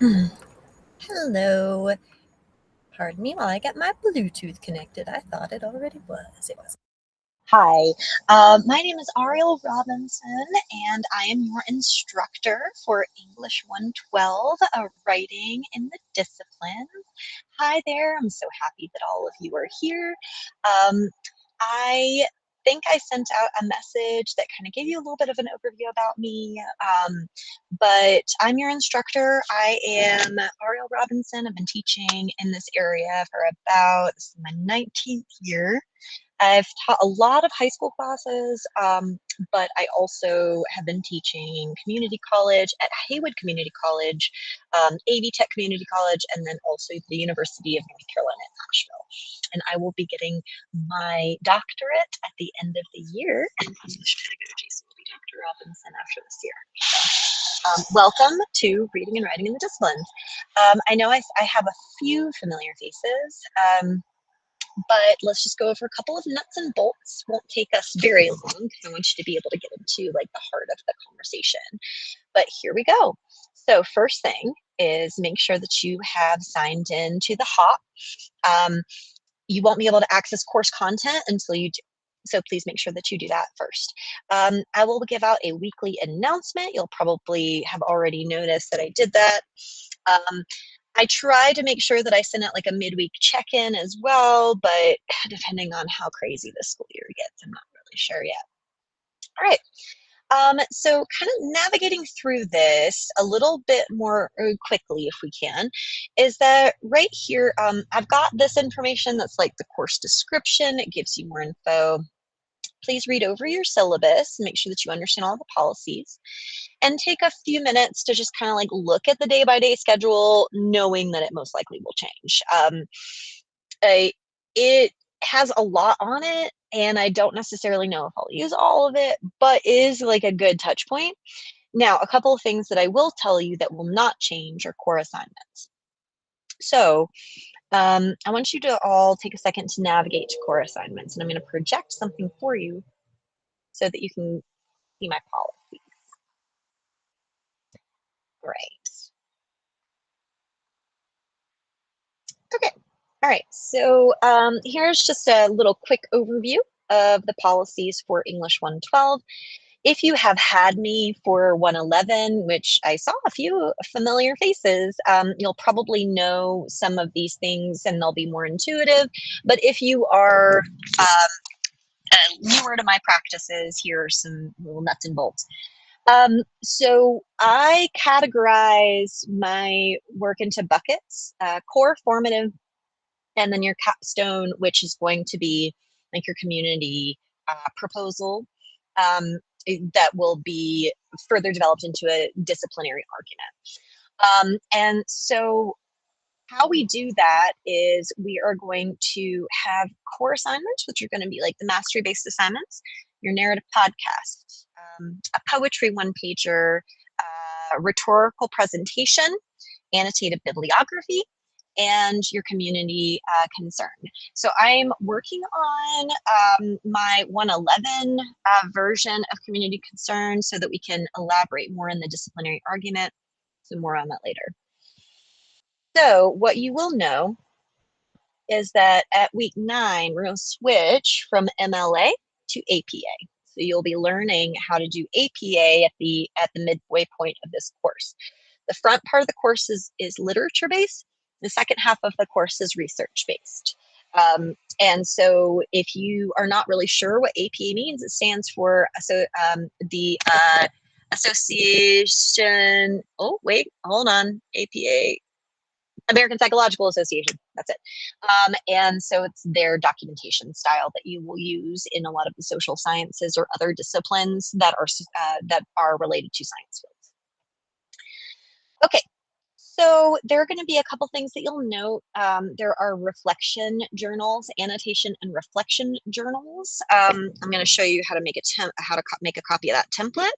Hello. Pardon me while I get my Bluetooth connected. I thought it already was. It wasn't. Hi, my name is Ariel Robinson, and I am your instructor for English 112, writing in the disciplines. Hi there, I'm so happy that all of you are here. Um, I think I sent out a message that kind of gave you a little bit of an overview about me, but I'm your instructor. I am Ariel Robinson. I've been teaching in this area for about, this is my 19th year. I've taught a lot of high school classes, but I also have been teaching community college at Haywood Community College, AV Tech Community College, and then also the University of North Carolina at Nashville. And I will be getting my doctorate at the end of the year in English pedagogy. So will be Dr. Robinson after this year. Welcome to Reading and Writing in the Disciplines. I know I have a few familiar faces. But let's just go over a couple of nuts and bolts. Won't take us very long because I want you to be able to get into like the heart of the conversation. But here we go. So first thing is make sure that you have signed in to the HOP. You won't be able to access course content until you do. So please make sure that you do that first. I will give out a weekly announcement. You'll probably have already noticed that I did that. I try to make sure that I send out like a midweek check-in as well, but depending on how crazy the school year gets, I'm not really sure yet. All right. So kind of navigating through this a little bit more quickly if we can, is that right here, I've got this information that's like the course description. It gives you more info. Please read over your syllabus, make sure that you understand all the policies, and take a few minutes to just kind of like look at the day-by-day schedule, knowing that it most likely will change. It has a lot on it, and I don't necessarily know if I'll use all of it, but is like a good touch point. Now, a couple of things that I will tell you that will not change are core assignments. So I want you to all take a second to navigate to core assignments, and I'm going to project something for you so that you can see my policies. Great. Okay. All right. So here's just a little quick overview of the policies for English 112. If you have had me for 111, which I saw a few familiar faces, you'll probably know some of these things and they'll be more intuitive. But if you are newer to my practices, here are some little nuts and bolts. So I categorize my work into buckets, core, formative, and then your capstone, which is going to be like your community proposal that will be further developed into a disciplinary argument. And so how we do that is we are going to have core assignments, which are going to be like the mastery-based assignments, your narrative podcast, a poetry one-pager, rhetorical presentation, annotated bibliography, and your community concern. So I'm working on my 111 version of community concern so that we can elaborate more in the disciplinary argument. So more on that later. So what you will know is that at week 9, we're going to switch from MLA to APA. So you'll be learning how to do APA at the midway point of this course. The front part of the course is literature based. The second half of the course is research based. And so if you are not really sure what APA means, it stands for the Association. Oh, wait, hold on. APA, American Psychological Association. That's it. And so it's their documentation style that you will use in a lot of the social sciences or other disciplines that are related to science fields. Okay, so there are going to be a couple things that you'll note. There are reflection journals, annotation and reflection journals. I'm going to show you how to make make a copy of that template.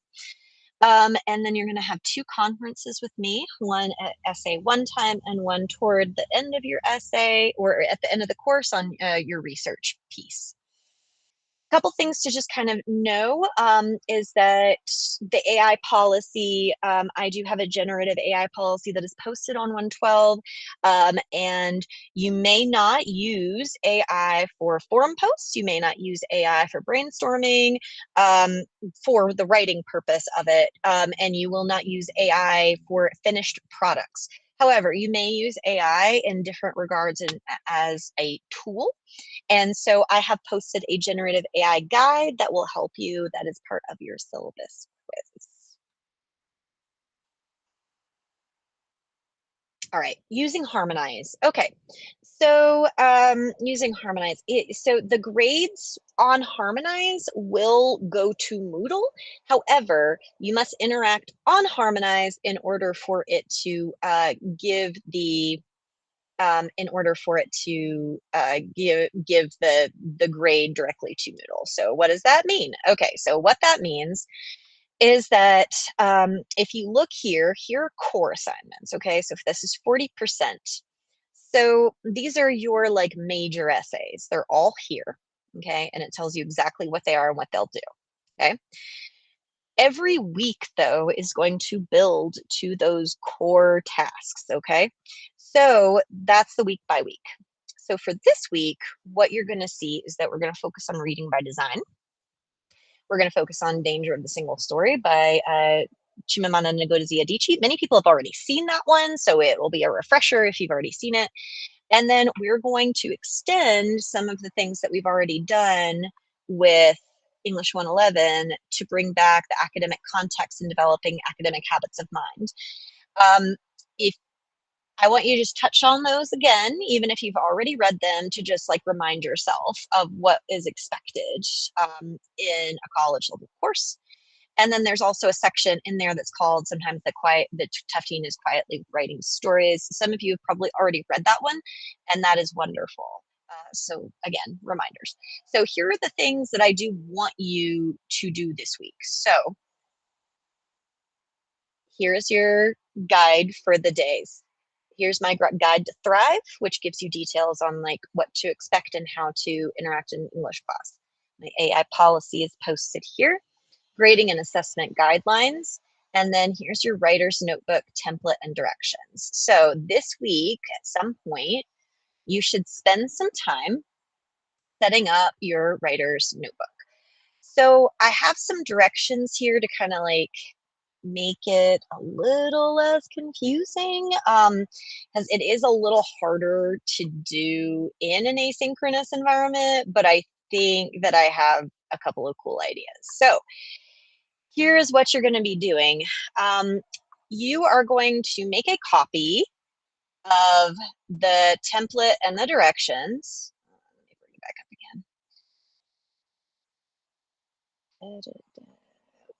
And then you're going to have 2 conferences with me, one at essay one time and one toward the end of your essay or at the end of the course on your research piece. Couple things to just kind of know is that the AI policy, I do have a generative AI policy that is posted on 112, and you may not use AI for forum posts. You may not use AI for brainstorming, for the writing purpose of it, and you will not use AI for finished products. However, you may use AI in different regards as a tool. And so I have posted a generative AI guide that will help you. That is part of your syllabus quiz. All right, using Harmonize. Okay, so using Harmonize. So the grades on Harmonize will go to Moodle. However, you must interact on Harmonize in order for it to give the in order for it to give the grade directly to Moodle. So what does that mean? Okay, so what that means is that if you look here, here are core assignments. Okay, so if this is 40%, so these are your like major essays. They're all here. Okay, and it tells you exactly what they are and what they'll do. Okay. Every week, though, is going to build to those core tasks, okay? So that's the week by week. So for this week, what you're going to see is that we're going to focus on reading by design. We're going to focus on Danger of the Single Story by Chimamanda Ngozi Adichie. Many people have already seen that one, so it will be a refresher if you've already seen it. And then we're going to extend some of the things that we've already done with English 111 to bring back the academic context and developing academic habits of mind. If I want you to just touch on those again, even if you've already read them, to just like remind yourself of what is expected in a college level course. And then there's also a section in there that's called sometimes the tough teen is quietly writing stories. Some of you have probably already read that one, and that is wonderful. So again, reminders. So here are the things that I do want you to do this week. So here's your guide for the days. Here's my guide to Thrive, which gives you details on like what to expect and how to interact in English class. My AI policy is posted here. Grading and assessment guidelines. And then here's your writer's notebook template and directions. So this week, at some point, you should spend some time setting up your writer's notebook. So I have some directions here to kind of like make it a little less confusing, because it is a little harder to do in an asynchronous environment, but I think that I have a couple of cool ideas. So here's what you're going to be doing. You are going to make a copy of the template and the directions. Let me bring it back up again.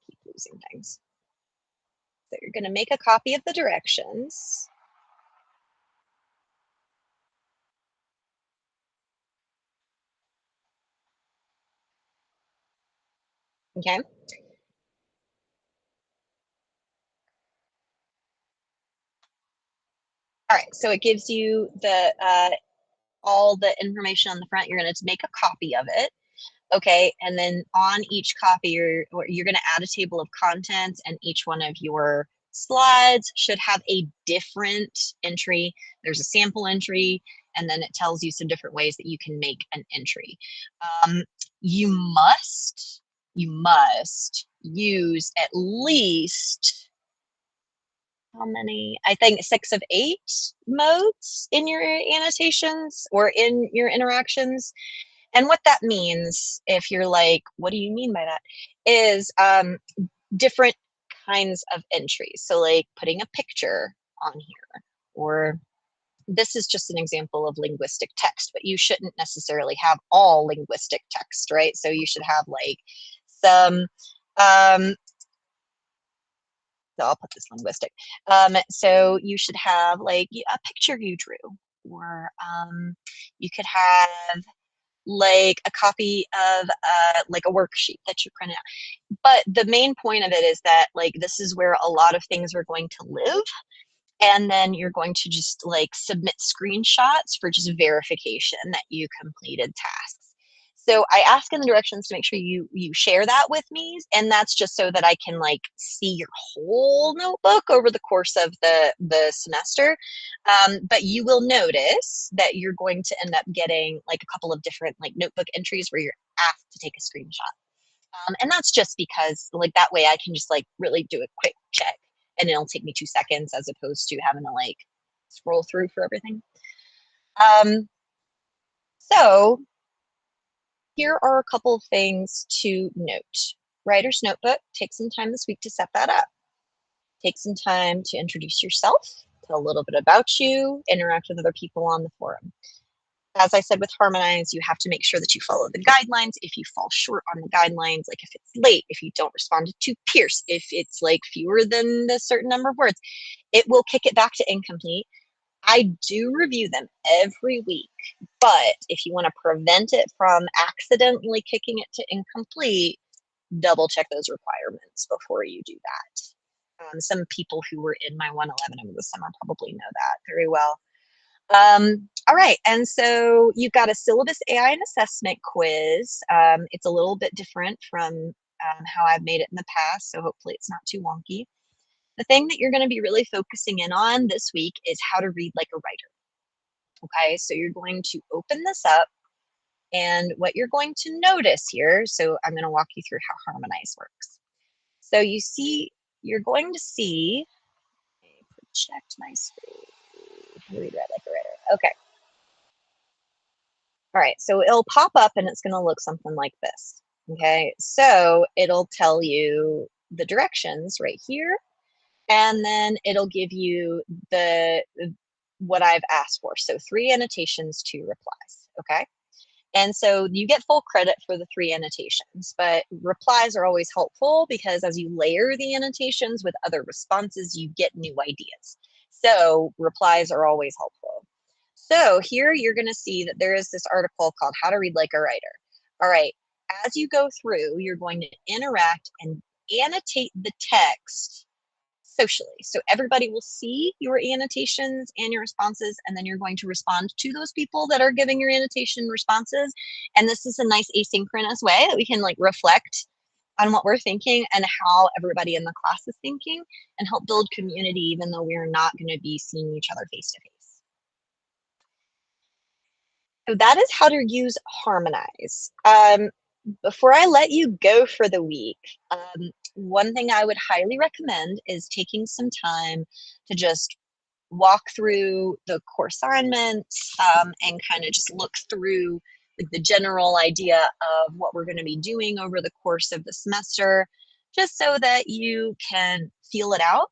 Keep losing things. So you're going to make a copy of the directions. Okay. All right. So it gives you the all the information on the front. You're going to make a copy of it. Okay, and then on each copy, you're going to add a table of contents, and each one of your slides should have a different entry. There's a sample entry, and then it tells you some different ways that you can make an entry. You must use at least, how many? I think 6 of 8 modes in your annotations or in your interactions. And what that means, if you're like, what do you mean by that? Is different kinds of entries. So like putting a picture on here, or this is just an example of linguistic text, but you shouldn't necessarily have all linguistic text, right? So you should have like some, so I'll put this linguistic. So you should have like a picture you drew, or you could have like a copy of like a worksheet that you print out. But the main point of it is that like this is where a lot of things are going to live. And then you're going to just like submit screenshots for just verification that you completed tasks. So I ask in the directions to make sure you share that with me, and that's just so that I can like see your whole notebook over the course of the semester. But you will notice that you're going to end up getting like a couple of different like notebook entries where you're asked to take a screenshot. And that's just because like that way I can just like really do a quick check and it'll take me 2 seconds as opposed to having to like scroll through for everything. Um, so here are a couple of things to note. Writer's Notebook, take some time this week to set that up. Take some time to introduce yourself, tell a little bit about you, interact with other people on the forum. As I said with Harmonize, you have to make sure that you follow the guidelines. If you fall short on the guidelines, like if it's late, if you don't respond to Pierce, if it's like fewer than a certain number of words, it will kick it back to incomplete. I do review them every week, but if you want to prevent it from accidentally kicking it to incomplete, double check those requirements before you do that. Some people who were in my 111 over the summer probably know that very well. All right, and so you've got a syllabus AI and assessment quiz. It's a little bit different from how I've made it in the past, so hopefully it's not too wonky. The thing that you're going to be really focusing in on this week is how to read like a writer. Okay, so you're going to open this up, and what you're going to notice here, so I'm going to walk you through how Harmonize works. So you see, you're going to see, project my screen, how to read like a writer. Okay. All right, so it'll pop up and it's going to look something like this. Okay, so it'll tell you the directions right here, and then it'll give you the what I've asked for. So 3 annotations, 2 replies. Okay. And so you get full credit for the 3 annotations, but replies are always helpful because as you layer the annotations with other responses, you get new ideas. So replies are always helpful. So here you're going to see that there is this article called How to Read Like a Writer. All right, as you go through, you're going to interact and annotate the text socially. So everybody will see your annotations and your responses, and then you're going to respond to those people that are giving your annotation responses. And this is a nice asynchronous way that we can like reflect on what we're thinking and how everybody in the class is thinking and help build community, even though we're not going to be seeing each other face to face. So that is how to use Harmonize. Before I let you go for the week, one thing I would highly recommend is taking some time to just walk through the core assignments and kind of just look through like the general idea of what we're going to be doing over the course of the semester, just so that you can feel it out.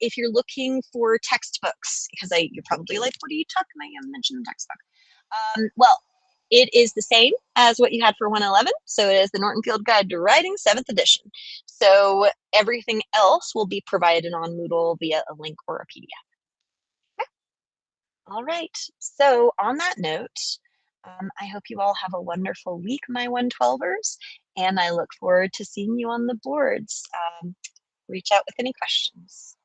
If you're looking for textbooks, because you're probably like, what are you talking about? You haven't mentioned the textbook. Well, it is the same as what you had for 111. So it is the Norton Field Guide to Writing, 7th edition. So everything else will be provided on Moodle via a link or a PDF. Okay. All right. So on that note, I hope you all have a wonderful week, my 112ers, and I look forward to seeing you on the boards. Reach out with any questions.